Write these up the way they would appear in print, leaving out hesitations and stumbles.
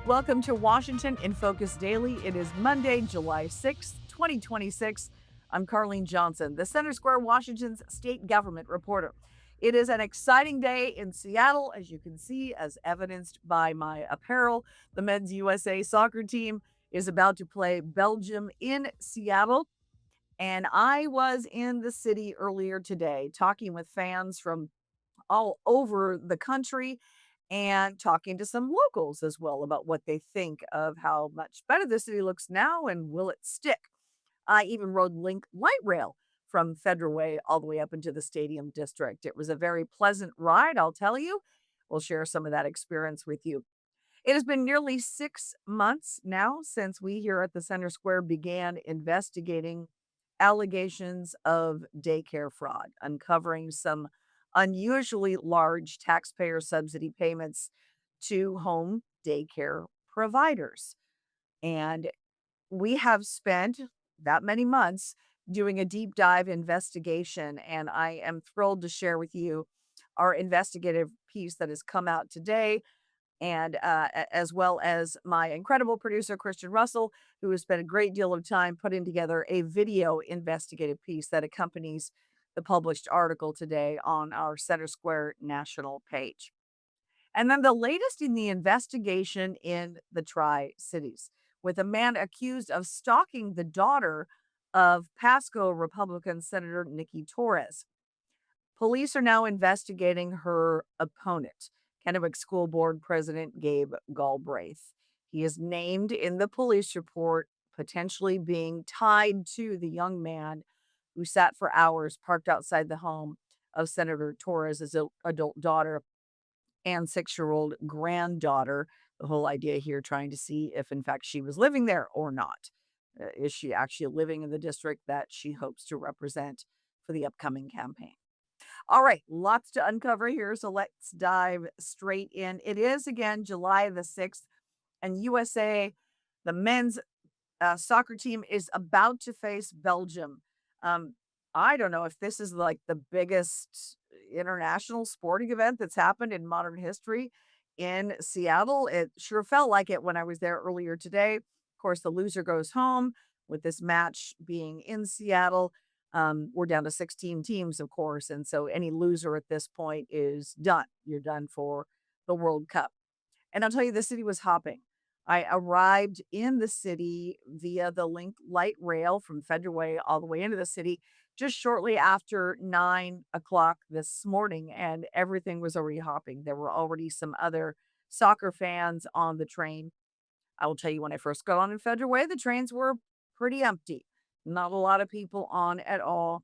Welcome to Washington in Focus Daily. It is Monday, July 6th, 2026. I'm Carlene Johnson, the Center Square, Washington's state government reporter. It is an exciting day in Seattle, as you can see, as evidenced by my apparel. The men's USA soccer team is about to play Belgium in Seattle. And I was in the city earlier today talking with fans from all over the country and talking to some locals as well about what they think of how much better the city looks now and will it stick. I even rode Link Light Rail from Federal Way all the way up into the Stadium District. It was a very pleasant ride, I'll tell you. We'll share some of that experience with you. It has been nearly 6 months now since we here at the Center Square began investigating allegations of daycare fraud, uncovering some unusually large taxpayer subsidy payments to home daycare providers. And we have spent that many months doing a deep dive investigation, and I am thrilled to share with you our investigative piece that has come out today and as well as my incredible producer, Christian Russell, who has spent a great deal of time putting together a video investigative piece that accompanies the published article today on our Center Square national page. And then the latest in the investigation in the Tri Cities, with a man accused of stalking the daughter of Pasco Republican Senator Nikki Torres. Police are now investigating her opponent, Kennewick School Board President Gabe Galbraith. He is named in the police report, potentially being tied to the young man who sat for hours parked outside the home of Senator Torres' adult daughter and 6-year-old granddaughter. The whole idea here trying to see if, in fact, she was living there or not. Is she actually living in the district that she hopes to represent for the upcoming campaign? All right, lots to uncover here, so let's dive straight in. It is again July the 6th, and USA, the men's soccer team, is about to face Belgium. Um, I don't know if this is like the biggest international sporting event that's happened in modern history in Seattle. It sure felt like it when I was there earlier today. Of course, the loser goes home with this match being in Seattle. We're down to 16 teams, of course. And so any loser at this point is done. You're done for the World Cup. And I'll tell you, the city was hopping. I arrived in the city via the Link Light Rail from Federal Way all the way into the city just shortly after 9 o'clock this morning, and everything was already hopping. There were already some other soccer fans on the train. I will tell you, when I first got on in Federal Way, the trains were pretty empty. Not a lot of people on at all.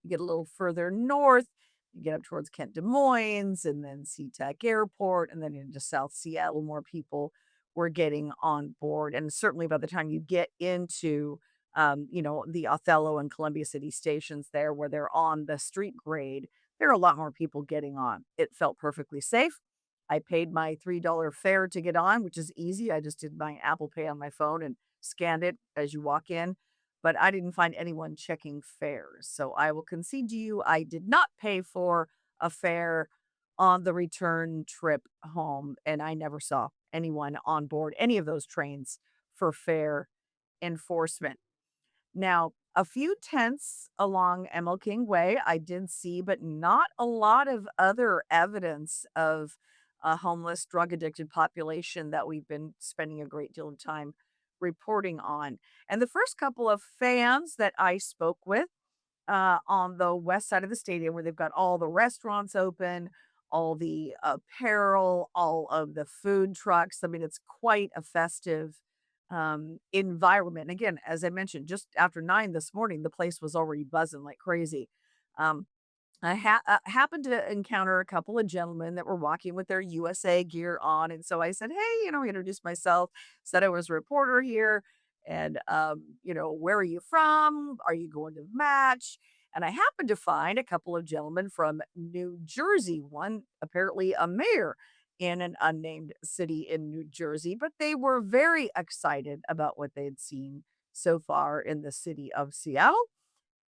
You get a little further north, you get up towards Kent Des Moines and then SeaTac Airport and then into South Seattle, more people were getting on board. And certainly by the time you get into, the Othello and Columbia City stations there where they're on the street grade, there are a lot more people getting on. It felt perfectly safe. I paid my $3 fare to get on, which is easy. I just did my Apple Pay on my phone and scanned it as you walk in, but I didn't find anyone checking fares. So I will concede to you, I did not pay for a fare on the return trip home, and I never saw anyone on board any of those trains for fare enforcement. Now, a few tents along ML King Way I did see, but not a lot of other evidence of a homeless, drug addicted population that we've been spending a great deal of time reporting on. And the first couple of fans that I spoke with on the west side of the stadium, where they've got all the restaurants open, all the apparel, all of the food trucks. I mean, it's quite a festive environment. Again, as I mentioned, just after 9 this morning, the place was already buzzing like crazy. Um, I happened to encounter a couple of gentlemen that were walking with their USA gear on, and so I said, "Hey," introduced myself, said I was a reporter here, and "Where are you from? Are you going to the match?" And I happened to find a couple of gentlemen from New Jersey, one apparently a mayor in an unnamed city in New Jersey, but they were very excited about what they had seen so far in the city of Seattle.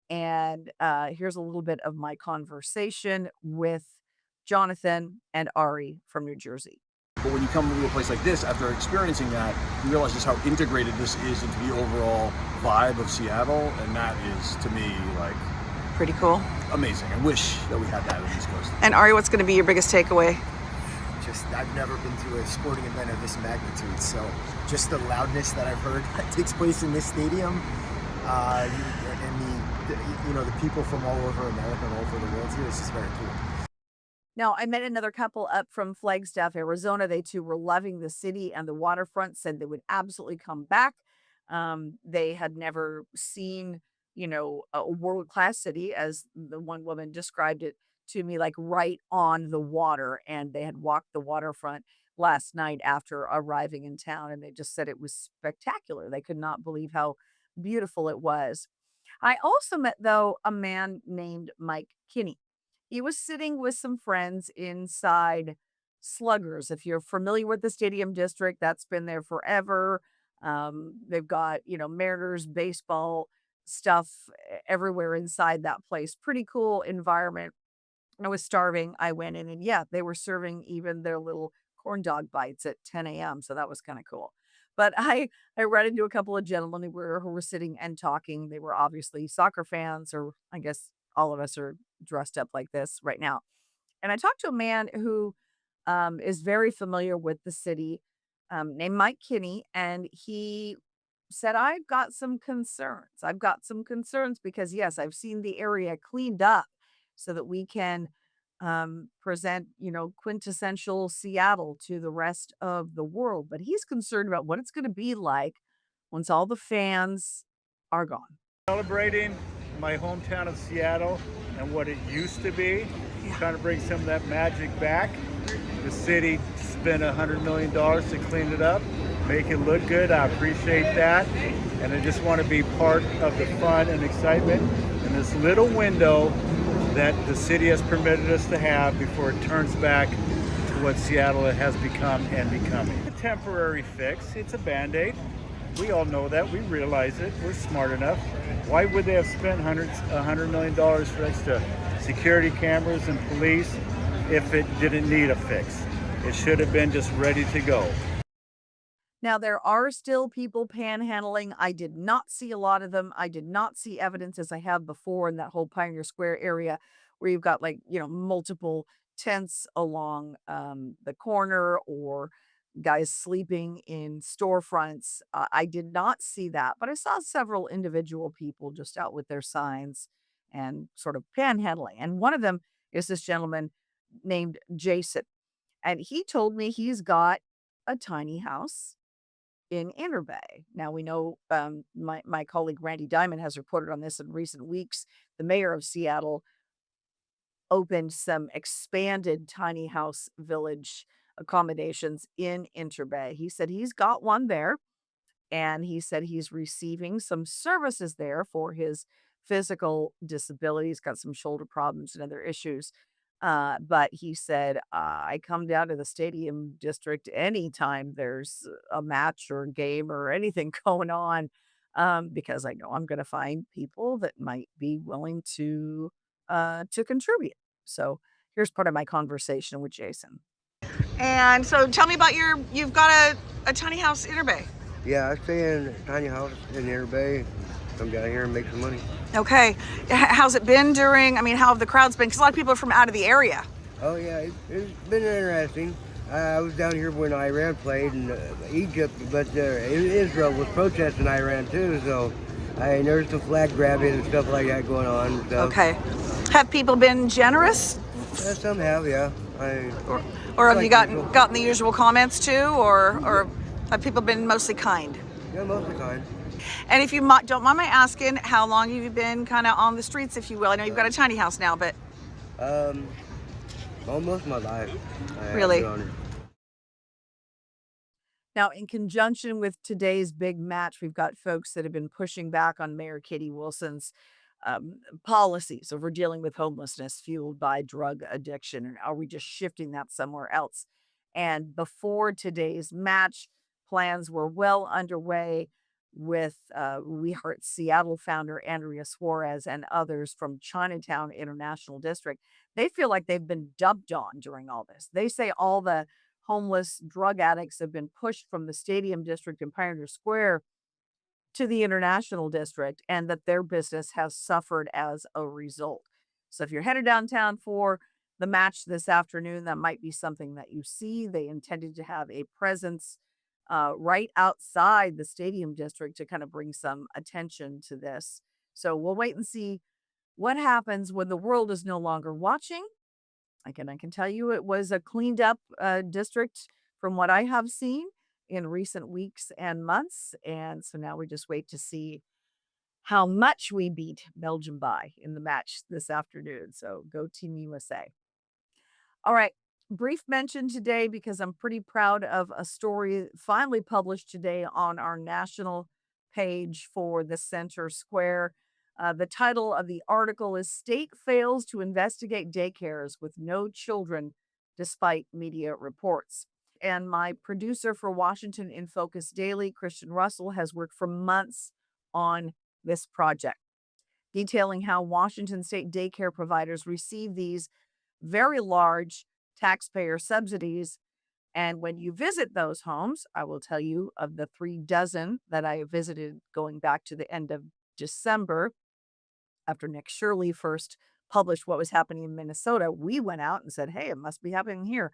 And here's a little bit of my conversation with Jonathan and Ari from New Jersey. But when you come to a place like this, after experiencing that, you realize just how integrated this is into the overall vibe of Seattle, and that is, to me, like, Pretty cool. amazing. I wish that we had that on the East Coast. And Ari, what's going to be your biggest takeaway? Just, I've never been to a sporting event of this magnitude, so just the loudness that I've heard that takes place in this stadium, and the people from all over America and all over the world here is just very cool. Now, I met another couple up from Flagstaff, Arizona. They too were loving the city and the waterfront, said they would absolutely come back. They had never seen, a world-class city, as the one woman described it to me, like right on the water. And they had walked the waterfront last night after arriving in town, and they just said it was spectacular. They could not believe how beautiful it was. I also met, though, a man named Mike Kinney. He was sitting with some friends inside Sluggers. If you're familiar with the Stadium District, that's been there forever. They've got, Mariners baseball stuff everywhere inside that place. Pretty cool environment. I was starving. I went in and yeah, they were serving even their little corn dog bites at 10 a.m. So that was kind of cool. But I ran into a couple of gentlemen who were sitting and talking. They were obviously soccer fans, or I guess all of us are dressed up like this right now. And I talked to a man who is very familiar with the city, named Mike Kinney, and he said, I've got some concerns. I've got some concerns because, yes, I've seen the area cleaned up so that we can present, quintessential Seattle to the rest of the world. But he's concerned about what it's going to be like once all the fans are gone. Celebrating my hometown of Seattle and what it used to be, trying to bring some of that magic back. The city spent $100 million to clean it up, make it look good. I appreciate that. And I just want to be part of the fun and excitement in this little window that the city has permitted us to have before it turns back to what Seattle has become and becoming. A temporary fix, it's a Band-Aid. We all know that, we realize it, we're smart enough. Why would they have spent $100 million for extra security cameras and police if it didn't need a fix? It should have been just ready to go. Now, there are still people panhandling. I did not see a lot of them. I did not see evidence, as I have before, in that whole Pioneer Square area where you've got, like, multiple tents along the corner, or guys sleeping in storefronts. I did not see that, but I saw several individual people just out with their signs and sort of panhandling. And one of them is this gentleman named Jason. And he told me he's got a tiny house in Inner Bay. Now we know, my colleague Randy Diamond has reported on this in recent weeks. The mayor of Seattle opened some expanded tiny house village accommodations in Inter Bay. He said he's got one there, and he said he's receiving some services there for his physical disability. He's got some shoulder problems and other issues. But he said, I come down to the stadium district anytime there's a match or a game or anything going on, because I know I'm going to find people that might be willing to contribute. So here's part of my conversation with Jason. And so tell me about you've got a tiny house in Inner Bay. Yeah, I stay in a tiny house in Inner Bay. Come down here and make some money. Okay. How's it been how have the crowds been? Because a lot of people are from out of the area. Oh yeah, it's been interesting. I was down here when Iran played in Egypt, but Israel was protesting Iran too, so there's some flag grabbing and stuff like that going on. So. Okay. Have people been generous? Some have, yeah. Or have you gotten the usual comments too, or have people been mostly kind? Yeah, mostly kind. And if you don't mind my asking, how long have you been kind of on the streets, if you will? I know you've got a tiny house now, but almost my life. Really? Now, in conjunction with today's big match, we've got folks that have been pushing back on Mayor Katie Wilson's policies over dealing with homelessness fueled by drug addiction. And are we just shifting that somewhere else? And before today's match, plans were well underway with We Heart Seattle founder Andrea Suarez and others from Chinatown International District. They feel like they've been dumped on during all this. They say all the homeless drug addicts have been pushed from the Stadium District in Pioneer Square to the International District, and that their business has suffered as a result. So if you're headed downtown for the match this afternoon, that might be something that you see. They intended to have a presence right outside the Stadium District to kind of bring some attention to this. So we'll wait and see what happens when the world is no longer watching. I can tell you it was a cleaned up district from what I have seen in recent weeks and months. And so now we just wait to see how much we beat Belgium by in the match this afternoon. So go Team USA. All right. Brief mention today because I'm pretty proud of a story finally published today on our national page for the Center Square. The title of the article is State Fails to Investigate Daycares with No Children Despite Media Reports. And my producer for Washington in Focus Daily, Christian Russell, has worked for months on this project, detailing how Washington state daycare providers receive these very large taxpayer subsidies. And when you visit those homes, I will tell you of the 3 dozen that I visited going back to the end of December, after Nick Shirley first published what was happening in Minnesota, we went out and said, hey, it must be happening here.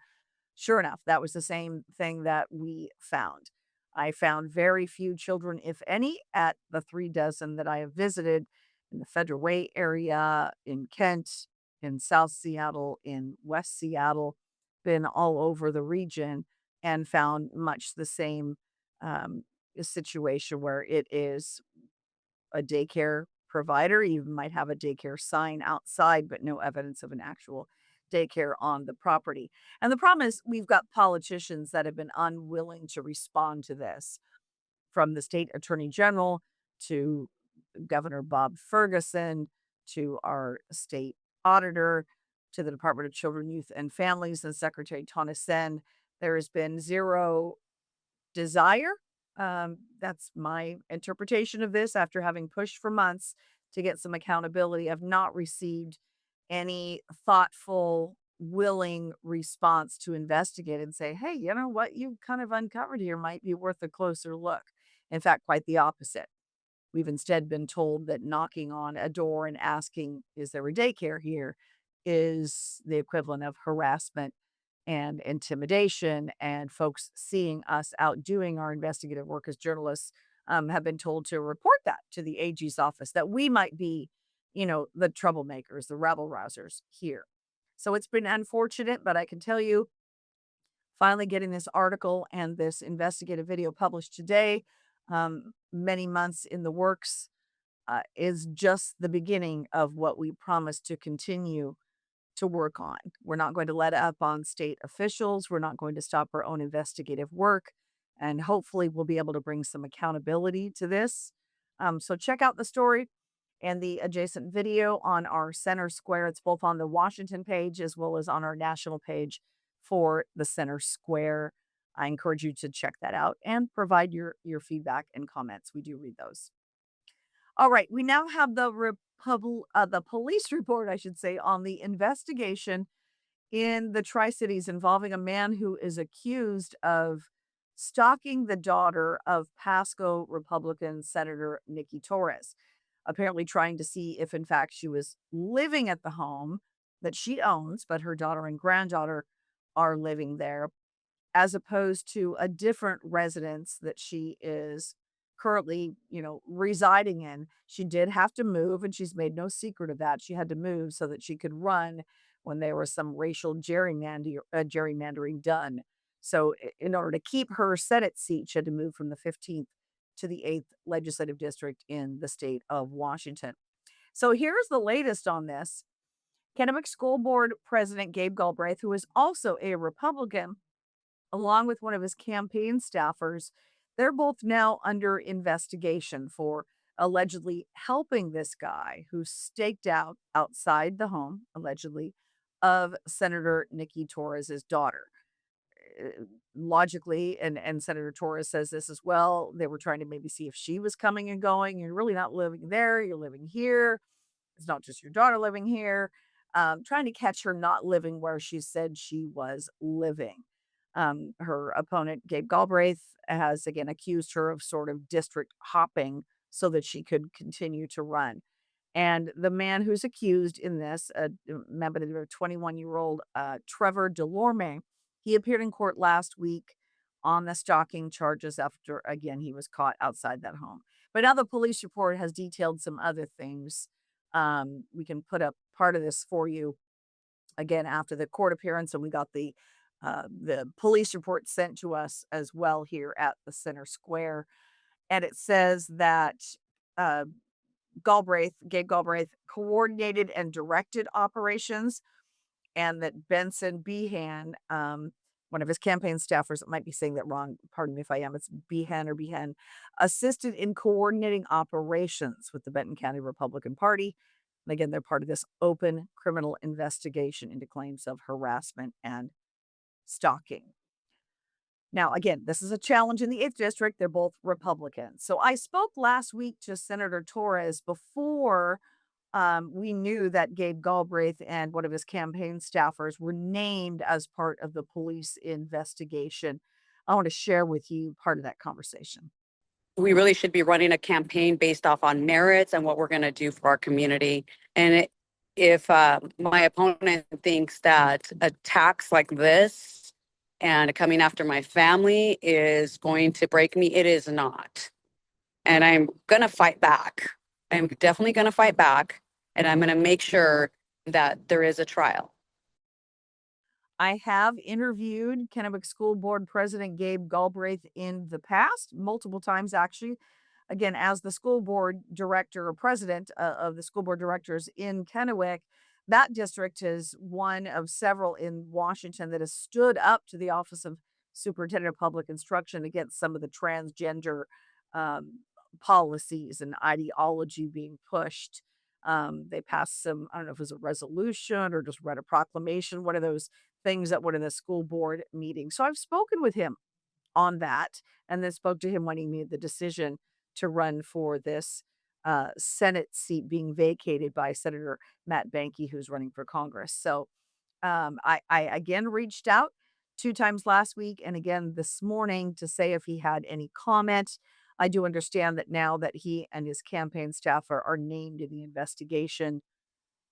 Sure enough, that was the same thing that we found. I found very few children, if any, at the 3 dozen that I have visited in the Federal Way area, in Kent, in South Seattle, in West Seattle, been all over the region and found much the same um, situation where it is a daycare provider, even might have a daycare sign outside, but no evidence of an actual daycare on the property. And the problem is we've got politicians that have been unwilling to respond to this, from the state attorney general to Governor Bob Ferguson to our state auditor to the Department of Children, Youth, and Families and Secretary Tonneson. There has been zero desire. That's my interpretation of this after having pushed for months to get some accountability. I've not received any thoughtful, willing response to investigate and say, hey, you know what you've kind of uncovered here might be worth a closer look. In fact, quite the opposite. We've instead been told that knocking on a door and asking, is there a daycare here, is the equivalent of harassment and intimidation. And folks seeing us out doing our investigative work as journalists have been told to report that to the AG's office, that we might be, the troublemakers, the rabble rousers here. So it's been unfortunate, but I can tell you, finally getting this article and this investigative video published today, many months in the works, is just the beginning of what we promise to continue to work on. We're not going to let up on state officials. We're not going to stop our own investigative work. And hopefully, we'll be able to bring some accountability to this. So, check out the story and the adjacent video on our Center Square. It's both on the Washington page as well as on our national page for the Center Square. I encourage you to check that out and provide your feedback and comments. We do read those. All right, we now have the police report, I should say, on the investigation in the Tri-Cities involving a man who is accused of stalking the daughter of Pasco Republican Senator Nikki Torres, apparently trying to see if, in fact, she was living at the home that she owns, but her daughter and granddaughter are living there, as opposed to a different residence that she is currently, residing in. She did have to move, and she's made no secret of that. She had to move so that she could run when there was some racial gerrymandering done. So in order to keep her Senate seat, she had to move from the 15th to the 8th legislative district in the state of Washington. So here's the latest on this. Kennebec School Board President Gabe Galbraith, who is also a Republican, along with one of his campaign staffers, they're both now under investigation for allegedly helping this guy who staked out outside the home, allegedly, of Senator Nikki Torres's daughter. Logically, and Senator Torres says this as well, they were trying to maybe see if she was coming and going. You're really not living there, you're living here. It's not just your daughter living here. Trying to catch her not living where she said she was living. Her opponent, Gabe Galbraith, has again accused her of sort of district hopping so that she could continue to run. And the man who's accused in this, remember the 21-year-old Trevor Delorme, he appeared in court last week on the stalking charges after, again, he was caught outside that home. But now the police report has detailed some other things. We can put up part of this for you again after the court appearance, and we got the police report sent to us as well here at the center square. And it says that uh, Gabe Galbraith coordinated and directed operations, and that Benson Behan, one of his campaign staffers, I might be saying that wrong. Pardon me if I am. It's Behan, assisted in coordinating operations with the Benton County Republican Party. And again, they're part of this open criminal investigation into claims of harassment and stalking. Now, again, this is a challenge in the 8th District. They're both Republicans. So I spoke last week to Senator Torres before we knew that Gabe Galbraith and one of his campaign staffers were named as part of the police investigation. I want to share with you part of that conversation. We really should be running a campaign based off on merits and what we're going to do for our community. And if my opponent thinks that attacks like this and coming after my family is going to break me, it is not. And I'm going to fight back. I'm definitely going to fight back. And I'm going to make sure that there is a trial. I have interviewed Kennewick School Board President Gabe Galbraith in the past, multiple times actually. Again, as the school board director or president of the school board directors in Kennewick, that district is one of several in Washington that has stood up to the Office of Superintendent of Public Instruction against some of the transgender um, policies and ideology being pushed. They passed some, I don't know if it was a resolution or just read a proclamation, one of those things at one of the school board meetings. So I've spoken with him on that, and then spoke to him when he made the decision to run for this Senate seat being vacated by Senator Matt Banky, who's running for Congress. So I again reached out 2 times last week and again this morning to say if he had any comment. I do understand that now that he and his campaign staff are named in the investigation,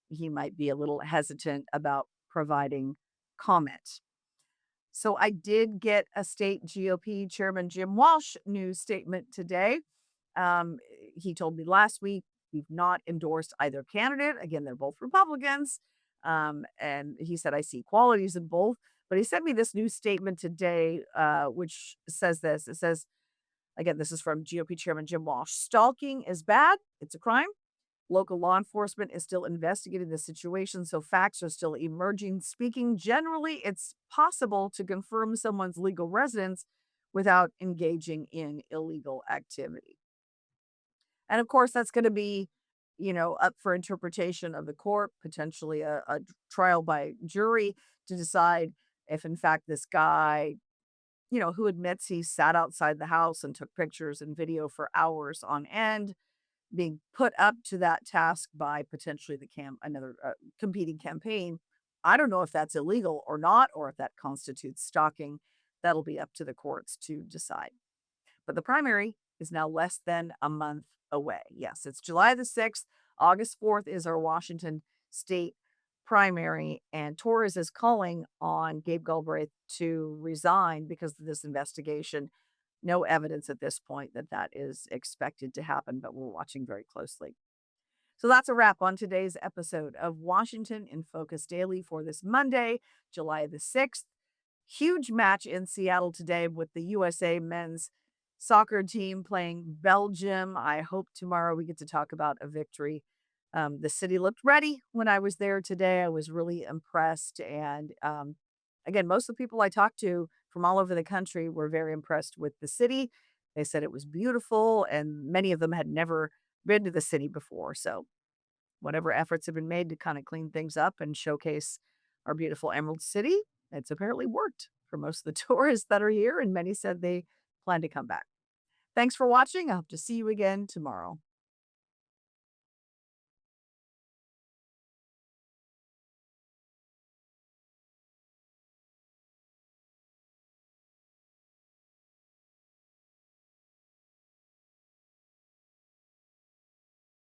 he might be a little hesitant about providing comment. So I did get a state GOP Chairman Jim Walsh news statement today. Um, he told me last week we've not endorsed either candidate. Again, they're both Republicans. And he said, I see qualities in both. But he sent me this new statement today, which says this. It says, again, this is from GOP Chairman Jim Walsh. Stalking is bad. It's a crime. Local law enforcement is still investigating the situation, so facts are still emerging. Speaking generally, it's possible to confirm someone's legal residence without engaging in illegal activity. And of course, that's going to be, up for interpretation of the court, potentially a trial by jury to decide if, in fact, this guy, who admits he sat outside the house and took pictures and video for hours on end, being put up to that task by potentially another competing campaign. I don't know if that's illegal or not, or if that constitutes stalking. That'll be up to the courts to decide. But the primary is now less than a month away. Yes, it's July the 6th. August 4th is our Washington state primary, and Torres is calling on Gabe Galbraith to resign because of this investigation. No evidence at this point that that is expected to happen, but we're watching very closely. So that's a wrap on today's episode of Washington in Focus Daily for this Monday, July the 6th. Huge match in Seattle today with the USA men's soccer team playing Belgium. I hope tomorrow we get to talk about a victory. The city looked ready when I was there today. I was really impressed. And again, most of the people I talked to from all over the country were very impressed with the city. They said it was beautiful, and many of them had never been to the city before. So, whatever efforts have been made to kind of clean things up and showcase our beautiful Emerald City, it's apparently worked for most of the tourists that are here, and many said they plan to come back. Thanks for watching. I hope to see you again tomorrow.